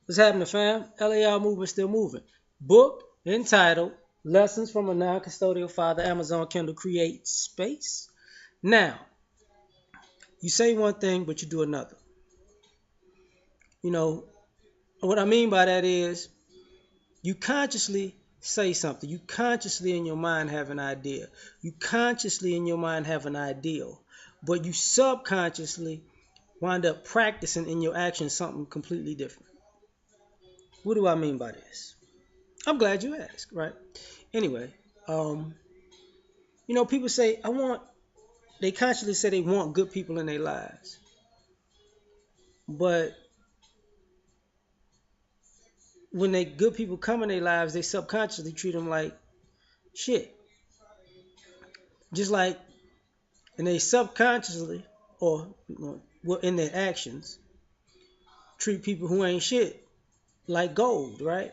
What's happening, fam? L.A.R movement still moving. Book entitled Lessons from a Non-Custodial Father, Amazon Kindle Create Space. Now, you say one thing, but you do another. You know, what I mean by that is you consciously say something. You consciously in your mind have an idea. You consciously in your mind have an ideal. But you subconsciously wind up practicing in your actions something completely different. What do I mean by this? I'm glad you asked, right? Anyway, um, people say they consciously say they want good people in their lives, but when they good people come in their lives, they subconsciously treat them like shit. Just like, and they subconsciously, or well, in their actions, treat people who ain't shit like gold, right?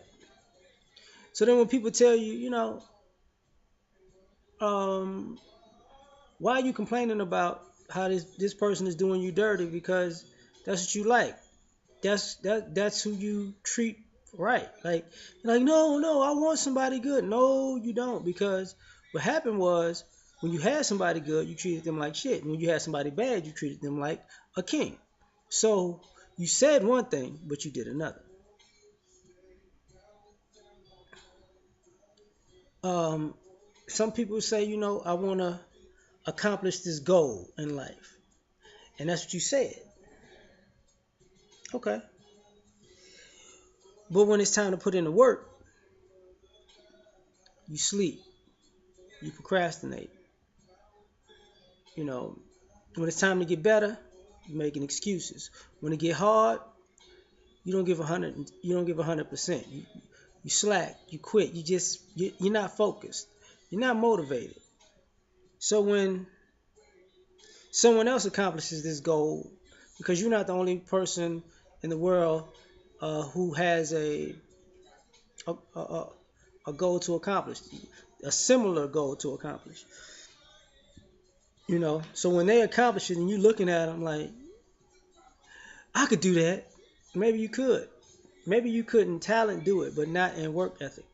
So then when people tell you, um, why are you complaining about how this person is doing you dirty because that's what you like? That's who you treat right. Like you're like, no, I want somebody good. No, you don't, because what happened was when you had somebody good, you treated them like shit. And when you had somebody bad, you treated them like a king. So you said one thing, but you did another. Um, some people say, I want to accomplish this goal in life, and that's what you said. Okay, but when it's time to put in the work, you sleep, you procrastinate. You know, when it's time to get better, you're making excuses. When it get hard, you don't give 100. You don't give 100%. You slack. You quit. You're not focused. You're not motivated. So when someone else accomplishes this goal, because you're not the only person in the world who has a, a a goal to accomplish, a similar goal to accomplish. So when they accomplish it and you looking at them like, I could do that. Maybe you could. Maybe you couldn't talent do it, but not in work ethic.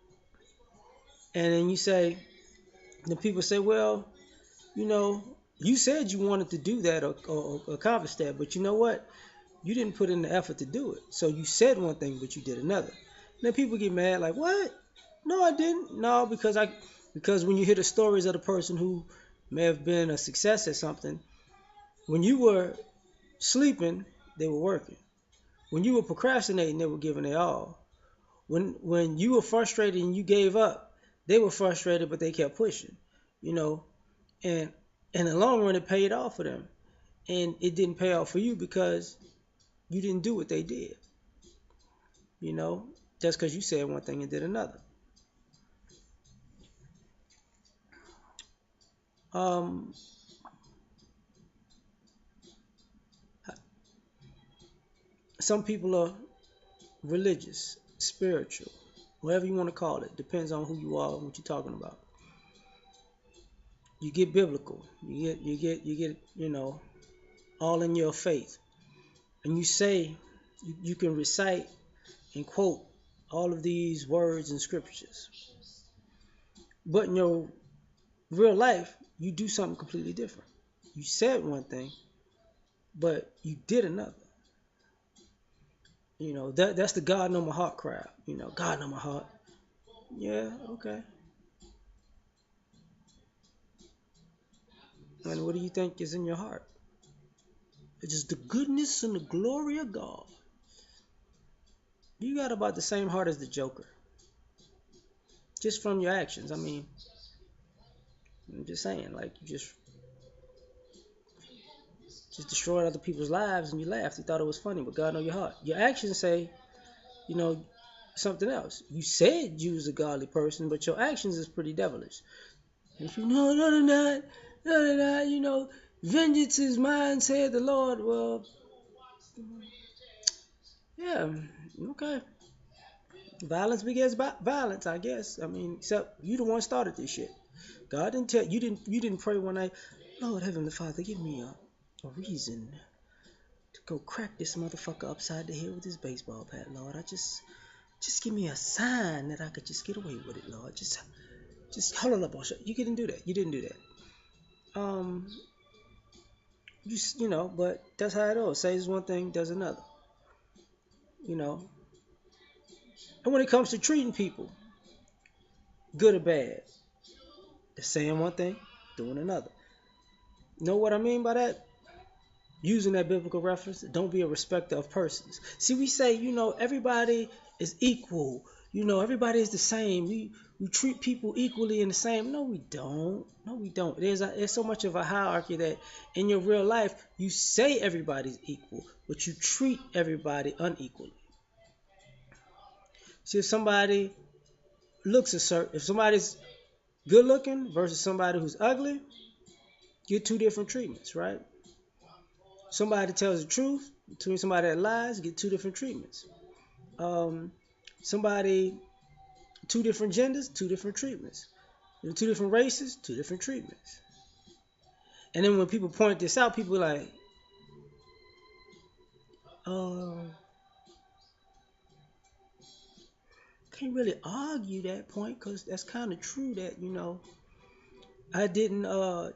And then the people say, well, you know, you said you wanted to do that or accomplish that, but you know what? You didn't put in the effort to do it. So you said one thing, but you did another. And then people get mad, like, what? No, I didn't. No, because when you hear the stories of the person who may have been a success at something, when you were sleeping, they were working. When you were procrastinating, they were giving their all. When you were frustrated and you gave up, they were frustrated, but they kept pushing. You know, and in the long run, it paid off for them, and it didn't pay off for you because you didn't do what they did. You know, just because you said one thing and did another. Um, some people are religious, spiritual, whatever you want to call it. Depends on who you are and what you're talking about. You get biblical. You get all in your faith, and you say you can recite and quote all of these words and scriptures, but in your real life, you do something completely different. You said one thing, but you did another. That's the God know my heart crowd. God know my heart. Yeah, okay. And what do you think is in your heart? It's just the goodness and the glory of God. You got about the same heart as the Joker, just from your actions. I mean, I'm just saying, like you just destroyed other people's lives and you laughed. You thought it was funny, but God know your heart. Your actions say, you know, something else. You said you was a godly person, but your actions is pretty devilish. And if you know, no, they're not, no, they're not, vengeance is mine, said the Lord. Well, yeah, okay. Violence begets violence, I guess. I mean, except you the one started this shit. God didn't tell you didn't pray one night, Lord Heavenly Father, give me a reason go crack this motherfucker upside the head with this baseball bat, Lord. Just give me a sign that I could just get away with it, Lord. Just hold it up, you didn't do that. You didn't do that. But that's how it is. Says one thing, does another. You know. And when it comes to treating people, good or bad, they're saying one thing, doing another. Know what I mean by that? Using that biblical reference, don't be a respecter of persons. See, we say, everybody is equal. Everybody is the same. We treat people equally and the same. No, we don't. No, we don't. There's so much of a hierarchy that in your real life, you say everybody's equal, but you treat everybody unequally. See, if somebody's good looking versus somebody who's ugly, get two different treatments, right? Somebody tells the truth between somebody that lies, get two different treatments. Somebody, two different genders, two different treatments. Two different races, two different treatments. And then when people point this out, people are like, can't really argue that point because that's kind of true that, I didn't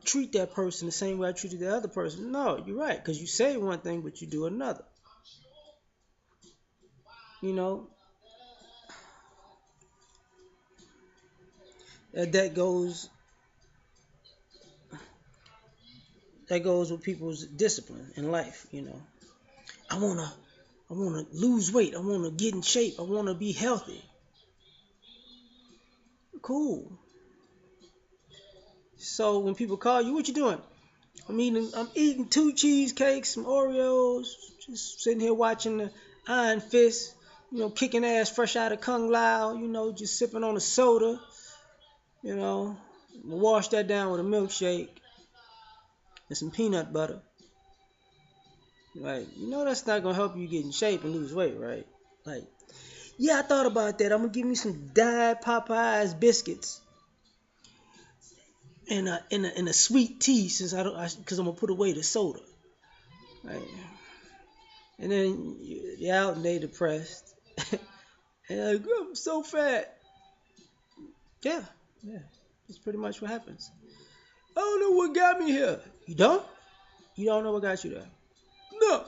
treat that person the same way I treated the other person. No, you're right, because you say one thing, but you do another. That goes with people's discipline in life. I wanna lose weight. I wanna get in shape. I wanna be healthy. Cool. So when people call you, what you doing? I'm eating 2 cheesecakes, some Oreos, just sitting here watching the Iron Fist, kicking ass fresh out of Kung Lao, just sipping on a soda, wash that down with a milkshake and some peanut butter. Like, that's not gonna help you get in shape and lose weight, right? Like, yeah, I thought about that. I'm gonna give me some dyed Popeyes biscuits and a sweet tea because I'm gonna put away the soda, right? And then you're out and they depressed, and you're like, I'm so fat. Yeah, that's pretty much what happens. I don't know what got me here. You don't? You don't know what got you there? No.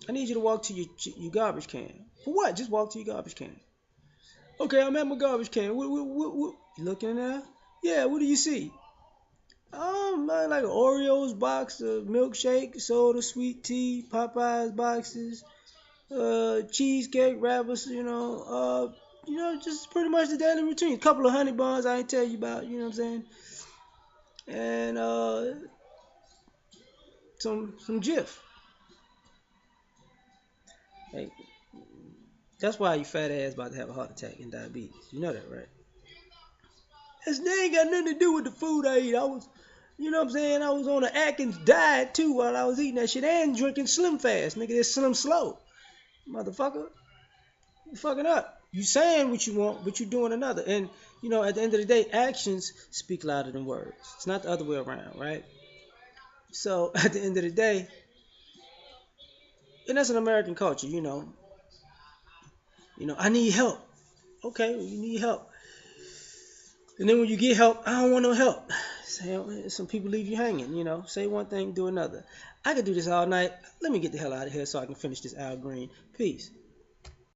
I need you to walk to your garbage can. For what? Just walk to your garbage can. Okay, I'm at my garbage can. What? You looking there? Yeah, what do you see? Like an Oreos box, a milkshake, soda, sweet tea, Popeyes boxes, cheesecake wrappers, just pretty much the daily routine. A couple of honey buns I ain't tell you about, you know what I'm saying? And some Jif. Hey, that's why you fat ass about to have a heart attack and diabetes. You know that, right? They ain't got nothing to do with the food I eat. I was, you know what I'm saying? I was on an Atkins diet too while I was eating that shit and drinking Slim Fast. Nigga, it's Slim Slow. Motherfucker. You fucking up. You saying what you want, but you doing another. And, at the end of the day, actions speak louder than words. It's not the other way around, right? So, at the end of the day, and that's an American culture, I need help. Okay, well, you need help. And then when you get help, I don't want no help. Some people leave you hanging, Say one thing, do another. I could do this all night. Let me get the hell out of here so I can finish this Al Green. Peace.